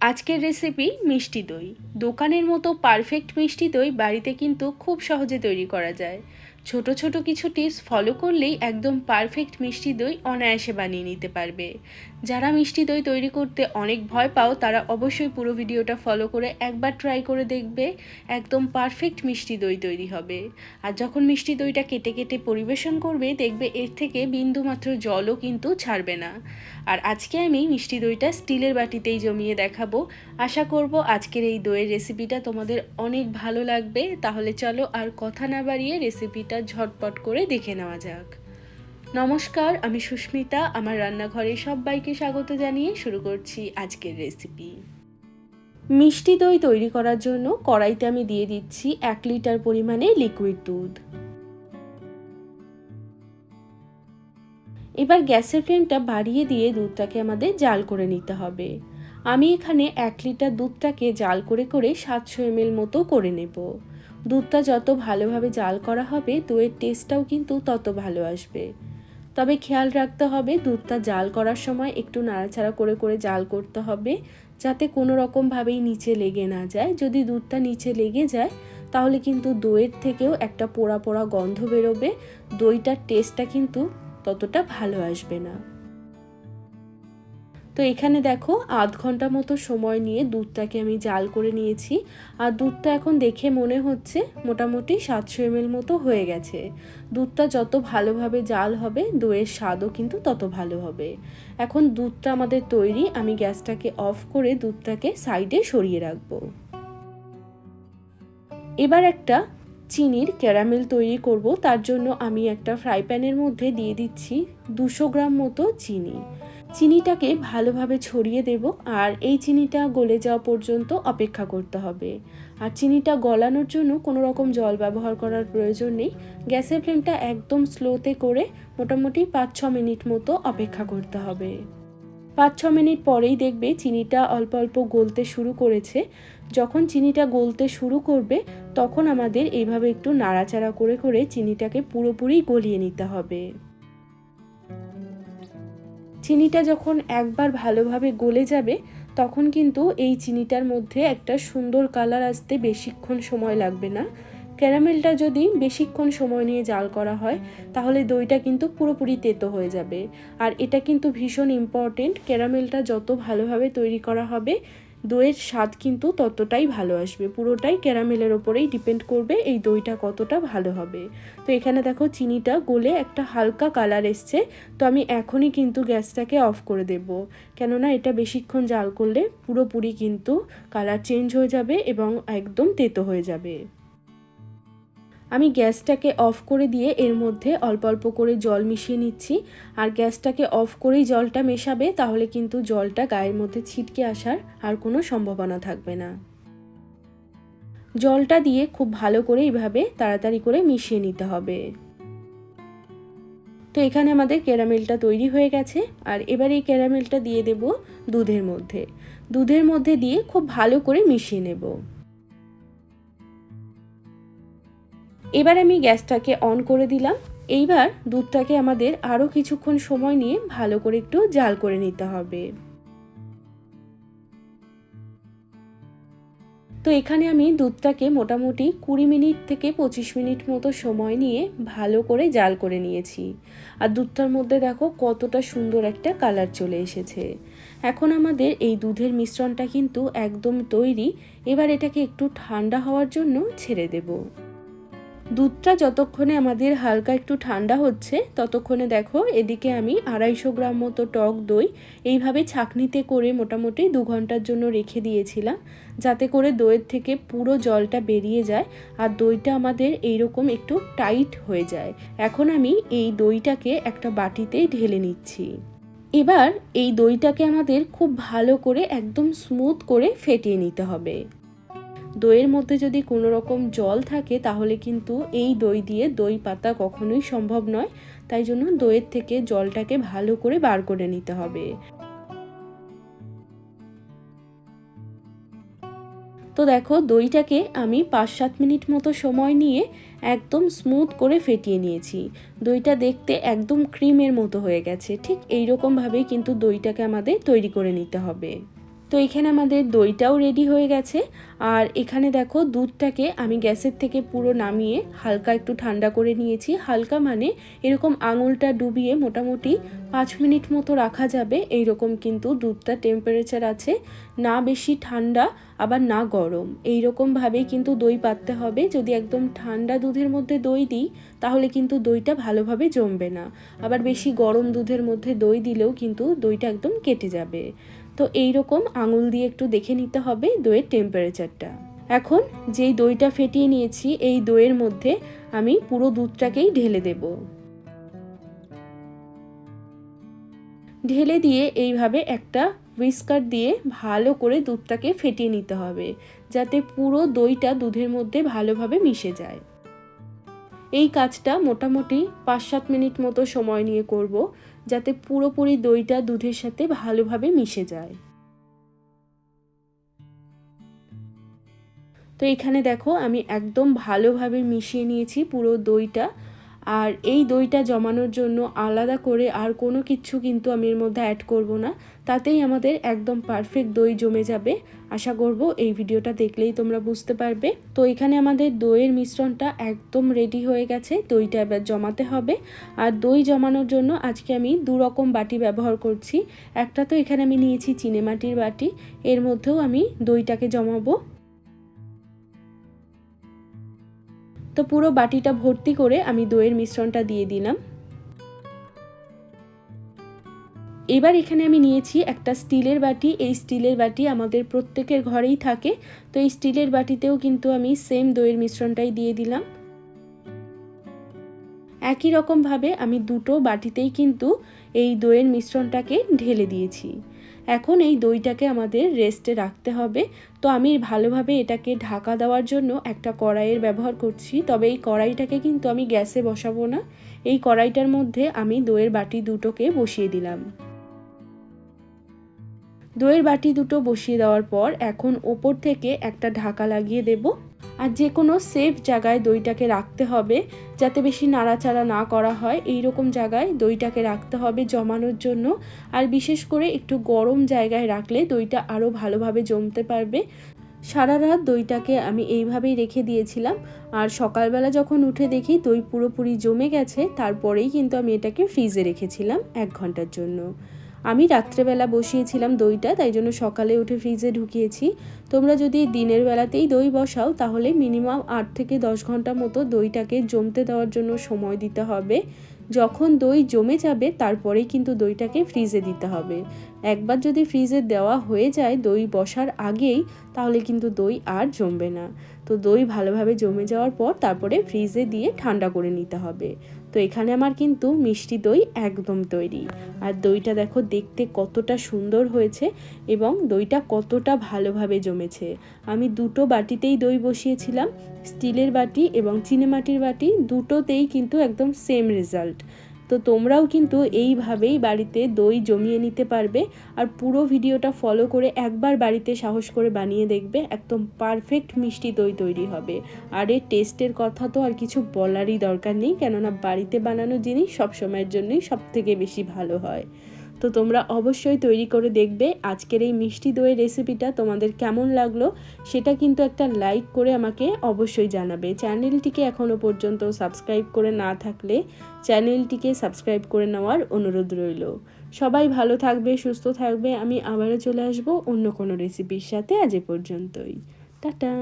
আজকের রেসিপি মিষ্টি দই। দোকানের মতো পারফেক্ট মিষ্টি দই বাড়িতে কিন্তু খুব সহজে তৈরি করা যায়। ছোট ছোট কিছু টিপস ফলো করলেই একদম পারফেক্ট মিষ্টি দই অনায়াসে বানিয়ে নিতে পারবে। যারা মিষ্টি দই তৈরি করতে অনেক ভয় পাও তারা অবশ্যই পুরো ভিডিওটা ফলো করে একবার ট্রাই করে দেখবে, একদম পারফেক্ট মিষ্টি দই তৈরি হবে। আর যখন মিষ্টি দইটা কেটে কেটে পরিবেশন করবে দেখবে এর থেকে বিন্দুমাত্র জলও কিন্তু ছাড়বে না। আর আজকে আমি মিষ্টি দইটা স্টিলের বাটিতেই জমিয়ে দেখাবো। আশা করব আজকের এই দইয়ের রেসিপিটা তোমাদের অনেক ভালো লাগবে। তাহলে চলো আর কথা না বাড়িয়ে রেসিপিটা ঝটপট করে দেখে নেওয়া যাক। নমস্কার, আমি সুস্মিতা। আমার রান্নাঘরে সবাইকে স্বাগত জানিয়ে শুরু করছি আজকের রেসিপি। মিষ্টি দই তৈরি করার জন্য কড়াইতে আমি দিয়ে দিচ্ছি 1 লিটার পরিমাণে লিকুইড দুধ। এবার গ্যাসের ফ্লেমটা বাড়িয়ে দিয়ে দুধটাকে আমাদের জাল করে নিতে হবে। আমি এখানে 1 লিটার দুধটাকে জাল করে করে 700 ml মতো করে নেব। দুধটা যত ভালোভাবে জাল করা হবে দইয়ের টেস্টটাও কিন্তু তত ভালো আসবে। তবে খেয়াল রাখতে হবে দুধটা জাল করার সময় একটু নাড়াচাড়া করে করে জাল করতে হবে, যাতে কোনো রকমভাবেই নিচে লেগে না যায়। যদি দুধটা নিচে লেগে যায় তাহলে কিন্তু দইয়ের থেকেও একটা পোড়া পোড়া গন্ধ বেরোবে, দইটার টেস্টটা কিন্তু ততটা ভালো আসবে না। তো এখানে দেখো আধ ঘন্টা মতো সময় নিয়ে দুধটাকে আমি জাল করে নিয়েছি। আর দুধটা এখন দেখে মনে হচ্ছে মোটামুটি 700 ml মতো হয়ে গেছে। দুধটা যত ভালোভাবে জাল হবে দইয়ের স্বাদও কিন্তু তত ভালো হবে। এখন দুধটা আমাদের তৈরি। আমি গ্যাসটাকে অফ করে দুধটাকে সাইডে সরিয়ে রাখবো। এবার একটা চিনির ক্যারামেল তৈরি করব। তার জন্য আমি একটা ফ্রাই প্যানের মধ্যে দিয়ে দিচ্ছি 200 গ্রাম মতো চিনি। চিনিটাকে ভালোভাবে ছড়িয়ে দেব আর এই চিনিটা গলে যাওয়া পর্যন্ত অপেক্ষা করতে হবে। আর চিনিটা গলানোর জন্য কোনো রকম জল ব্যবহার করার প্রয়োজন নেই। গ্যাসের ফ্লেমটা একদম স্লোতে করে মোটামুটি 5-6 মিনিট মতো অপেক্ষা করতে হবে। 5-6 মিনিট পরেই দেখবে চিনিটা অল্প অল্প গলতে শুরু করেছে। যখন চিনিটা গলতে শুরু করবে তখন আমাদের এইভাবে একটু নাড়াচাড়া করে করে চিনিটাকে পুরোপুরি গলিয়ে নিতে হবে। চিনিটা যখন একবার ভালোভাবে গলে যাবে তখন কিন্তু এই চিনিটার মধ্যে একটা সুন্দর কালার আসতে বেশিক্ষণ সময় লাগবে না। ক্যারামেলটা যদি বেশিক্ষণ সময় নিয়ে জাল করা হয় তাহলে দইটা কিন্তু পুরোপুরি তেতো হয়ে যাবে। আর এটা কিন্তু ভীষণ ইম্পর্টেন্ট, ক্যারামেলটা যত ভালোভাবে তৈরি করা হবে দইয়ের স্বাদ কিন্তু ততটাই ভালো আসবে। পুরোটাই ক্যারামেলের ওপরেই ডিপেন্ড করবে এই দইটা কতটা ভালো হবে। তো এখানে দেখো চিনিটা গলে একটা হালকা কালার এসছে। তো আমি এখনই কিন্তু গ্যাসটাকে অফ করে দেব, কেননা এটা বেশিক্ষণ জাল করলে পুরোপুরি কিন্তু কালার চেঞ্জ হয়ে যাবে এবং একদম তেতো হয়ে যাবে। আমি গ্যাসটাকে অফ করে দিয়ে এর মধ্যে অল্প অল্প করে জল মিশিয়ে নিচ্ছি। আর গ্যাসটাকে অফ করেই জলটা মেশাবে, তাহলে কিন্তু জলটা গায়ের মধ্যে ছিটকে আসার আর কোনো সম্ভাবনা থাকবে না। জলটা দিয়ে খুব ভালো করে এইভাবে তাড়াতাড়ি করে মিশিয়ে নিতে হবে। তো এখানে আমাদের ক্যারামেলটা তৈরি হয়ে গেছে। আর এবার এই ক্যারামেলটা দিয়ে দেব দুধের মধ্যে দিয়ে খুব ভালো করে মিশিয়ে নেব। এবার আমি গ্যাসটাকে অন করে দিলাম। এইবার দুধটাকে আমাদের আরও কিছুক্ষণ সময় নিয়ে ভালো করে একটু জাল করে নিতে হবে। তো এখানে আমি দুধটাকে মোটামুটি 20 মিনিট থেকে 25 মিনিট মতো সময় নিয়ে ভালো করে জাল করে নিয়েছি। আর দুধটার মধ্যে দেখো কতটা সুন্দর একটা কালার চলে এসেছে। এখন আমাদের এই দুধের মিশ্রণটা কিন্তু একদম তৈরি। এবার এটাকে একটু ঠান্ডা হওয়ার জন্য ছেড়ে দেব। দুধটা যতক্ষণে আমাদের হালকা একটু ঠান্ডা হচ্ছে ততক্ষণে দেখো এদিকে আমি 250 গ্রাম মতো টক দই এইভাবে ছাঁকনিতে করে মোটামুটি 2 ঘন্টার জন্য রেখে দিয়েছিলাম, যাতে করে দইয়ের থেকে পুরো জলটা বেরিয়ে যায় আর দইটা আমাদের এইরকম একটু টাইট হয়ে যায়। এখন আমি এই দইটাকে একটা বাটিতে ঢেলে নিচ্ছি। এবার এই দইটাকে আমাদের খুব ভালো করে একদম স্মুথ করে ফেটিয়ে নিতে হবে। দইয়ের মধ্যে যদি কোনো রকম জল থাকে তাহলে কিন্তু এই দই দিয়ে দই পাতা কখনোই সম্ভব নয়। তাই জন্য দইয়ের থেকে জলটাকে ভালো করে বার করে নিতে হবে। তো দেখো দইটাকে আমি 5-7 মিনিট মতো সময় নিয়ে একদম স্মুথ করে ফেটিয়ে নিয়েছি। দইটা দেখতে একদম ক্রিমের মতো হয়ে গেছে। ঠিক এই রকম ভাবেই কিন্তু দইটাকে আমাদের তৈরি করে নিতে হবে। তো এখানে আমাদের দইটাও রেডি হয়ে গেছে। আর এখানে দেখো দুধটাকে আমি গ্যাসের থেকে পুরো নামিয়ে হালকা একটু ঠান্ডা করে নিয়েছি। হালকা মানে এরকম আঙুলটা ডুবিয়ে মোটামুটি 5 মিনিট মতো রাখা যাবে, এইরকম কিন্তু দুধটা টেম্পারেচার আছে, না বেশি ঠান্ডা আবার না গরম, এইরকমভাবেই কিন্তু দই পাততে হবে। যদি একদম ঠান্ডা দুধের মধ্যে দই দিই তাহলে কিন্তু দইটা ভালোভাবে জমবে না, আবার বেশি গরম দুধের মধ্যে দই দিলেও কিন্তু দইটা একদম কেটে যাবে। তো এই রকম আঙুল দিয়ে একটু দেখে নিতে হবে দইয়ের টেম্পারেচারটা। এখন যেই দইটা ফেটিয়ে নিয়েছি এই দইয়ের মধ্যে আমি পুরো দুধটাকেই ঢেলে দেব। ঢেলে দিয়ে এইভাবে একটা হুইস্কার দিয়ে ভালো করে দুধটাকে ফেটিয়ে নিতে হবে, যাতে পুরো দইটা দুধের মধ্যে ভালোভাবে মিশে যায়। এই কাজটা মোটামুটি 5-7 মিনিট মতো সময় নিয়ে করব, যাতে পুরোপুরি দইটা দুধের সাথে ভালোভাবে মিশে যায়। তো এখানে দেখো আমি একদম ভালোভাবে মিশিয়ে নিয়েছি পুরো দইটা। আর এই দইটা জমানোর জন্য আলাদা করে আর কোনো কিছু কিন্তু আমি এর মধ্যে অ্যাড করব না, তাতেই আমাদের একদম পারফেক্ট দই জমে যাবে। আশা করব এই ভিডিওটা দেখলেই তোমরা বুঝতে পারবে। তো এখানে আমাদের দইয়ের মিশ্রণটা একদম রেডি হয়ে গেছে, দইটা এবার জমাতে হবে। আর দই জমানোর জন্য আজকে আমি 2 রকম বাটি ব্যবহার করছি। একটা তো এখানে আমি নিয়েছি চিনেমাটির বাটি, এর মধ্যেও আমি দইটাকে জমাবো। তো পুরো বাটিটা ভর্তি করে আমি দইয়ের মিশ্রণটা দিয়ে দিলাম। এবার এখানে আমি নিয়েছি একটা স্টিলের বাটি। এই স্টিলের বাটি আমাদের প্রত্যেকের ঘরেই থাকে, তো এই স্টিলের বাটিতেও কিন্তু আমি সেম দইয়ের মিশ্রণটাই দিয়ে দিলাম। একই রকমভাবে আমি দুটো বাটিতেই কিন্তু এই দইয়ের মিশ্রণটাকে ঢেলে দিয়েছি। এখন এই দইটাকে আমাদের রেস্টে রাখতে হবে। তো আমি ভালোভাবে এটাকে ঢাকা দেওয়ার জন্য একটা কড়াইয়ের ব্যবহার করছি, তবে এই কড়াইটাকে কিন্তু আমি গ্যাসে বসাবো না। এই কড়াইটার মধ্যে আমি দইয়ের বাটি দুটোকে বসিয়ে দিলাম। দইয়ের বাটি দুটো বসিয়ে দেওয়ার পর এখন ওপর থেকে একটা ঢাকা লাগিয়ে দেব। আর যে কোনো সেফ জায়গায় দইটাকে রাখতে হবে, যাতে বেশি নাড়াচাড়া না করা হয়, এই রকম জায়গায় দইটাকে রাখতে হবে জমানোর জন্য। আর বিশেষ করে একটু গরম জায়গায় রাখলে দইটা আরও ভালোভাবে জমতে পারবে। সারা রাত দইটাকে আমি এইভাবেই রেখে দিয়েছিলাম, আর সকালবেলা যখন উঠে দেখি দই পুরোপুরি জমে গেছে, তারপরেই কিন্তু আমি এটাকে ফ্রিজে রেখেছিলাম 1 ঘন্টার জন্য। আমি রাত্রেবেলা বসিয়েছিলাম দইটা, তাই জন্য সকালে উঠে ফ্রিজে ঢুকিয়েছি। তোমরা যদি দিনের বেলাতেই দই বসাও তাহলে মিনিমাম 8 থেকে 10 ঘন্টা মতো দইটাকে জমতে দেওয়ার জন্য সময় দিতে হবে। যখন দই জমে যাবে তারপরেই কিন্তু দইটাকে ফ্রিজে দিতে হবে। একবার যদি ফ্রিজে দেওয়া হয়ে যায় দই বসার আগেই, তাহলে কিন্তু দই আর জমবে না। তো দই ভালোভাবে জমে যাওয়ার পর তারপরে ফ্রিজে দিয়ে ঠান্ডা করে নিতে হবে। তো এখানে আমার কিন্তু মিষ্টি দই একদম তৈরি। আর দইটা দেখো দেখতে কতটা সুন্দর হয়েছে এবং দইটা কতটা ভালোভাবে জমেছে। আমি দুটো বাটিতেই দই বসিয়েছিলাম, স্টিলের বাটি এবং চিনেমাটির বাটি, দুটোতেই কিন্তু একদম সেম রেজাল্ট। তো তোমরাও কিন্তু এইভাবেই বাড়িতে দই জমিয়ে নিতে পারবে। আর পুরো ভিডিওটা ফলো করে একবার বাড়িতে সাহস করে বানিয়ে দেখবে, একদম পারফেক্ট মিষ্টি দই তৈরি হবে। আর এর টেস্টের কথা তো আর কিছু বলারই দরকার নেই, কেননা বাড়িতে বানানো জিনিস সবসময়ের জন্যই সবথেকে বেশি ভালো হয়। তো তোমরা অবশ্যই তৈরি করে দেখবে। আজকের এই মিষ্টি দইয়ের রেসিপিটা তোমাদের কেমন লাগলো সেটা কিন্তু একটা লাইক করে আমাকে অবশ্যই জানাবে। চ্যানেলটিকে এখনও পর্যন্ত সাবস্ক্রাইব করে না থাকলে চ্যানেলটিকে সাবস্ক্রাইব করে নেওয়ার অনুরোধ রইল। সবাই ভালো থাকবে, সুস্থ থাকবে। আমি আবারও চলে আসবো অন্য কোনো রেসিপির সাথে। আজ এ পর্যন্তই, টাটা।